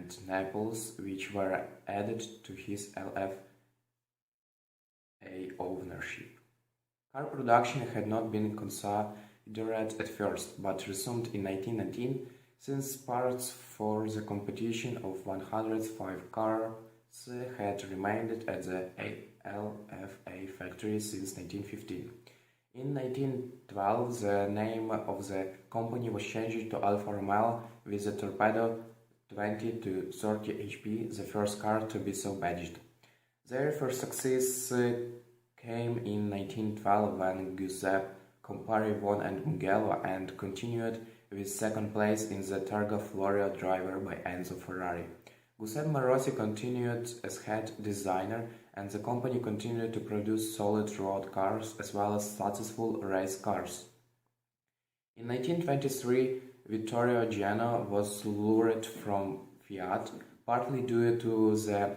and Naples, which were added to his LFA ownership. Car production had not been considered at first, but resumed in 1919, since parts for the competition of 105 cars had remained at the LFA factory since 1915. In 1912, the name of the company was changed to Alfa Romeo with the Torpedo 20 to 30 HP, the first car to be so badged. Their first success came in 1912 when Giuseppe Campari won at Mugello and continued with second place in the Targa Florio driver by Enzo Ferrari. Giuseppe Marossi continued as head designer, and the company continued to produce solid road cars as well as successful race cars. In 1923, Vittorio Genoa was lured from Fiat, partly due to the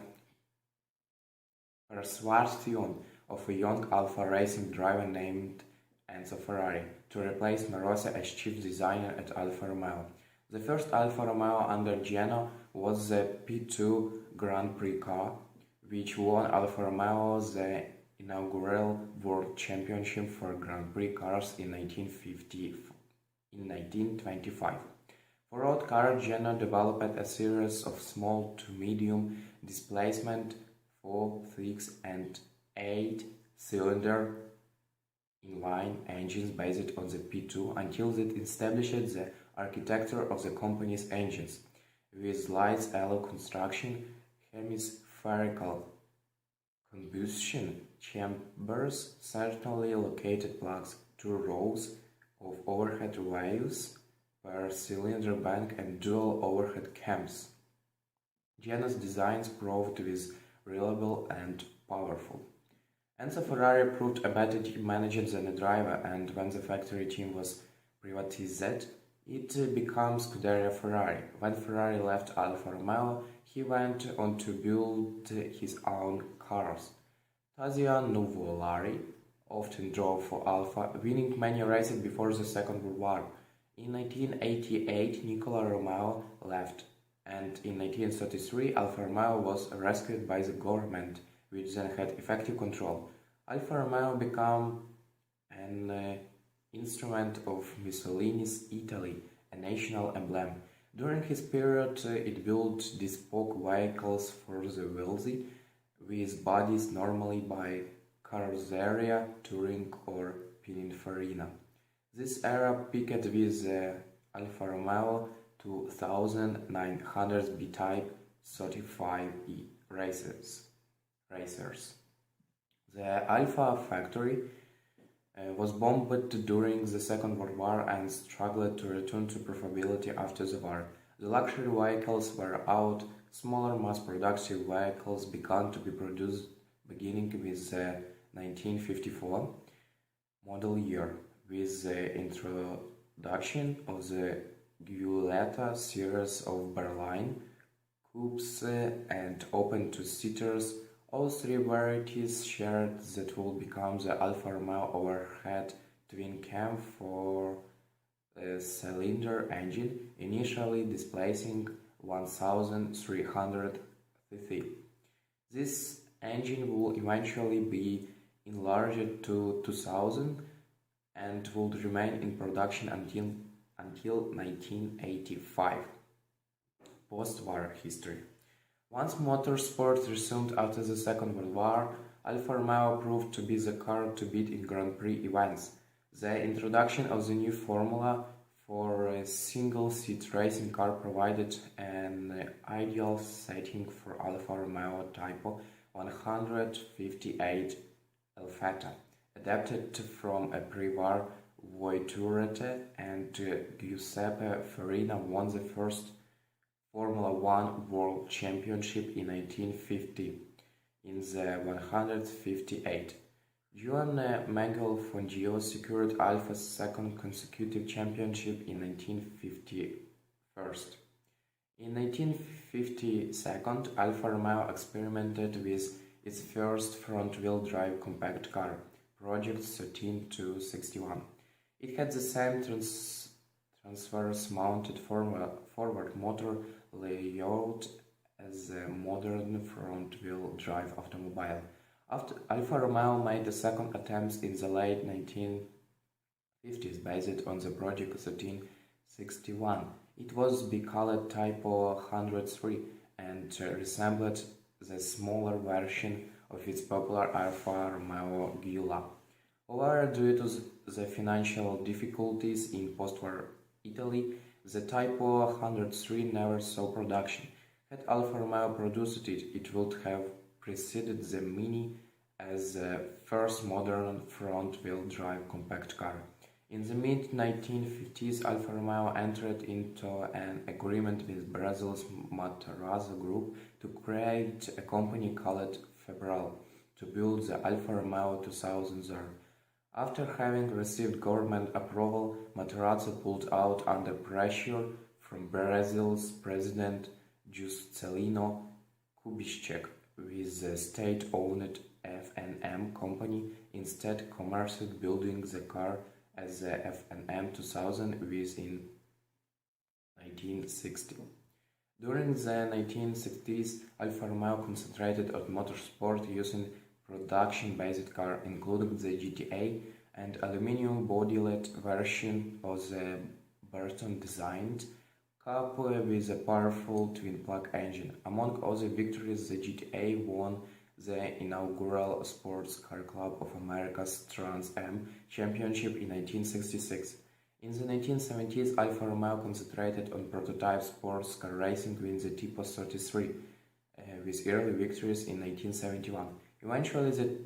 persuasion of a young Alfa racing driver named Enzo Ferrari, to replace Marossi as chief designer at Alfa Romeo. The first Alfa Romeo under Genoa was the P2 Grand Prix car, which won Alfa Romeo the inaugural World Championship for Grand Prix cars in 1925. For road cars, Genoa developed a series of small to medium displacement 4, 6 and 8-cylinder inline engines based on the P2 until it established the architecture of the company's engines, with light alloy construction, hemispherical combustion chambers, centrally located plugs, 2 rows of overhead valves per cylinder bank, and dual overhead cams. Genoa's designs proved to be reliable and powerful. Enzo Ferrari proved a better team manager than a driver, and when the factory team was privatized, it became Scuderia Ferrari. When Ferrari left Alfa Romeo, he went on to build his own cars. Tazio Nuvolari often drove for Alfa, winning many races before the Second World War. In 1988, Nicola Romeo left, and in 1933, Alfa Romeo was rescued by the government, which then had effective control. Alfa Romeo became an instrument of Mussolini's Italy, a national emblem. During his period, it built bespoke vehicles for the wealthy, with bodies normally by Carrozzeria, Touring or Pininfarina. This era peaked with the Alfa Romeo 2900 B-Type 35E racers. The Alfa factory was bombed during the Second World War and struggled to return to profitability after the war. The luxury vehicles were out, smaller mass-productive vehicles began to be produced beginning with the 1954 model year, with the introduction of the Giulietta series of berline coupes and open two-seaters. All three varieties shared that will become the Alfa Romeo overhead twin-cam four-cylinder engine, initially displacing 1,300 cc. This engine will eventually be enlarged to 2,000 and would remain in production until 1985. Post-war history. Once motorsport resumed after the Second World War, Alfa Romeo proved to be the car to beat in Grand Prix events. The introduction of the new formula for a single-seat racing car provided an ideal setting for Alfa Romeo Type 158 Alfetta, adapted from a pre-war Voiturette, and Giuseppe Farina won the first Formula One World Championship in 1950 in the 158. Juan Miguel Fangio secured Alfa's second consecutive championship in 1951. In 1952, Alfa Romeo experimented with its first front-wheel drive compact car, Project 13-61. It had the same transverse-mounted forward motor layout as a modern front-wheel drive automobile. After Alfa Romeo made a second attempt in the late 1950s based on the Project 1361. It was be called Typo 103 and resembled the smaller version of its popular Alfa Romeo Giulia. However, due to the financial difficulties in post-war Italy, the Typo 103 never saw production. Had Alfa Romeo produced it, it would have preceded the Mini as the first modern front-wheel drive compact car. In the mid-1950s, Alfa Romeo entered into an agreement with Brazil's Matarazzo Group to create a company called Febral to build the Alfa Romeo 2000 there. After having received government approval, Matarazzo pulled out under pressure from Brazil's president Juscelino Kubitschek with the state-owned F&M company, instead commercialized building the car as the F&M 2000 within 1960. During the 1960s, Alfa Romeo concentrated on motorsport using production-based cars, including the GTA and aluminum bodylet version of the Burton-designed coupe with a powerful twin-plug engine. Among other victories, the GTA won the inaugural Sports Car Club of America's Trans Am Championship in 1966. In the 1970s, Alfa Romeo concentrated on prototype sports car racing with the Typo 33, with early victories in 1971. Eventually, the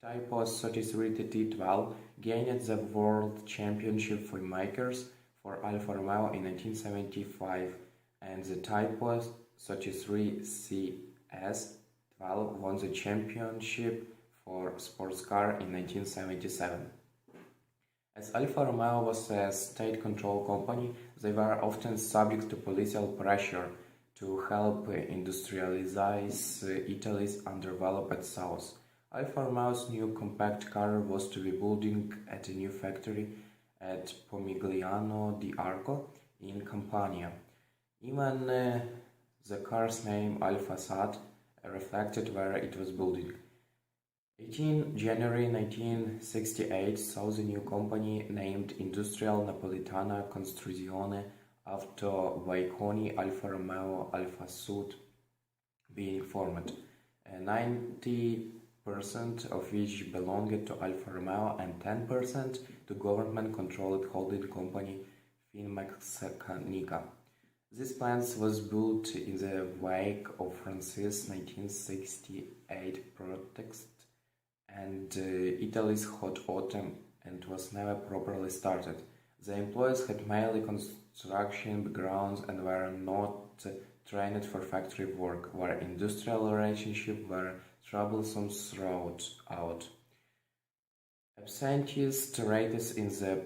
Typo 33 T12 gained the World Championship for makers for Alfa Romeo in 1975, and the Typo 33 CS12 won the championship for sports car in 1977. As Alfa Romeo was a state-controlled company, they were often subject to political pressure to help industrialize Italy's undeveloped south. Alfa Romeo's new compact car was to be building at a new factory at Pomigliano di Arco in Campania. Even the car's name Alfa Sat reflected where it was building. 18 January 1968 saw the new company named Industrial Napolitana Costruzione after Vaiconi Alfa Romeo Alfa Sud being formed, 90% of which belonged to Alfa Romeo and 10% to government-controlled holding company Finmeccanica. This plant was built in the wake of France's 1968 protest and Italy's hot autumn, and was never properly started. The employees had mainly construction backgrounds and were not trained for factory work, where industrial relationships were troublesome throughout. Absenteeist rates in the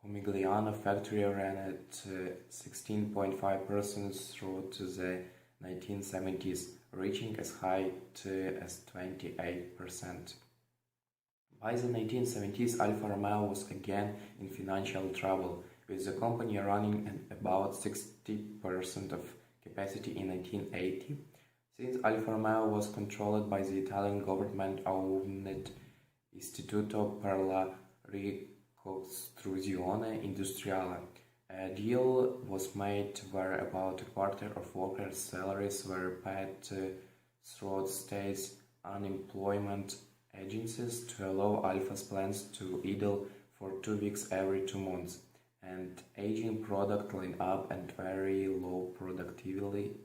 Pomigliano factory ran at 16.5% throughout the 1970s, reaching as high as 28%. By the 1970s, Alfa Romeo was again in financial trouble, with the company running at about 60% of capacity in 1980. Since Alfa Romeo was controlled by the Italian government-owned Istituto per la Ricostruzione Industriale, a deal was made where about a quarter of workers' salaries were paid through state's unemployment agencies to allow Alfa's plants to idle for 2 weeks every 2 months, and aging product line-up and very low productivity